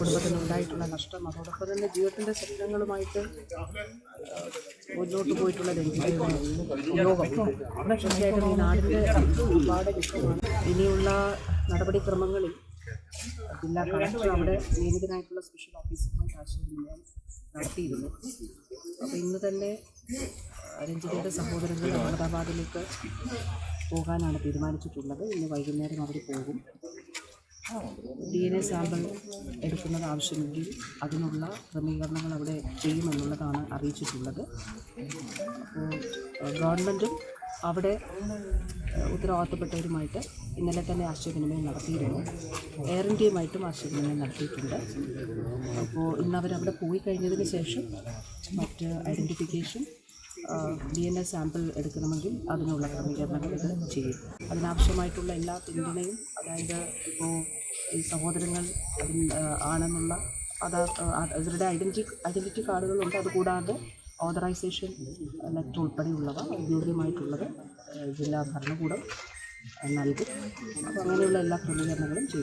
കുടുംബത്തിനുണ്ടായിട്ടുള്ള നഷ്ടം, അതോടൊപ്പം തന്നെ ജീവിതത്തിൻ്റെ സ്വപ്നങ്ങളുമായിട്ട് മുന്നോട്ട് പോയിട്ടുള്ള രഞ്ജിതയുടെ യോഗം തീർച്ചയായിട്ടും ഈ നാടിൻ്റെ ഒരുപാട് വിഷയമാണ്. ഇനിയുള്ള നടപടിക്രമങ്ങളിൽ ജില്ലാ കളക്ടർ അവിടെ നിയമിതനായിട്ടുള്ള സ്പെഷ്യൽ ഓഫീസറുമായി ആശയവിനിമയം നടത്തിയിരുന്നു. അപ്പോൾ ഇന്ന് തന്നെ രഞ്ജിതയുടെ സഹോദരങ്ങൾ അഹമ്മദാബാദിലേക്ക് പോകാനാണ് തീരുമാനിച്ചിട്ടുള്ളത്. ഇന്ന് വൈകുന്നേരം അവർ പോകും. DNA സാമ്പിൾ എടുക്കുന്നത് ആവശ്യമെങ്കിൽ അതിനുള്ള ക്രമീകരണങ്ങൾ അവിടെ ചെയ്യുമെന്നുള്ളതാണ് അറിയിച്ചിട്ടുള്ളത്. അപ്പോൾ ഗവൺമെൻറ്റും അവിടെ ഉത്തരവാദിത്തപ്പെട്ടവരുമായിട്ട് ഇന്നലെ തന്നെ ആശയവിനിമയം നടത്തിയിരുന്നു. എയർ ഇന്ത്യയുമായിട്ടും ആശയവിനിമയം നടത്തിയിട്ടുണ്ട്. അപ്പോൾ ഇന്ന് അവരവിടെ പോയി കഴിഞ്ഞതിന് ശേഷം മറ്റ് ഐഡൻറ്റിഫിക്കേഷൻ DNA സാമ്പിൾ എടുക്കണമെങ്കിൽ അതിനുള്ള ക്രമീകരണങ്ങൾ ഇത് ചെയ്യും. അതിനാവശ്യമായിട്ടുള്ള എല്ലാ പിന്തുണയും, അതായത് ഇപ്പോൾ ഈ സഹോദരങ്ങൾ ആണെന്നുള്ള അവരുടെ ഐഡൻറ്റിറ്റി കാർഡുകളുണ്ട്. അതുകൂടാതെ ഓതറൈസേഷൻ ലെറ്റർ ഉൾപ്പെടെയുള്ളവ ഔദ്യോഗികമായിട്ടുള്ളത് ജില്ലാ ഭരണകൂടം നൽകും. അപ്പോൾ അങ്ങനെയുള്ള എല്ലാ ക്രമീകരണങ്ങളും ചെയ്യും.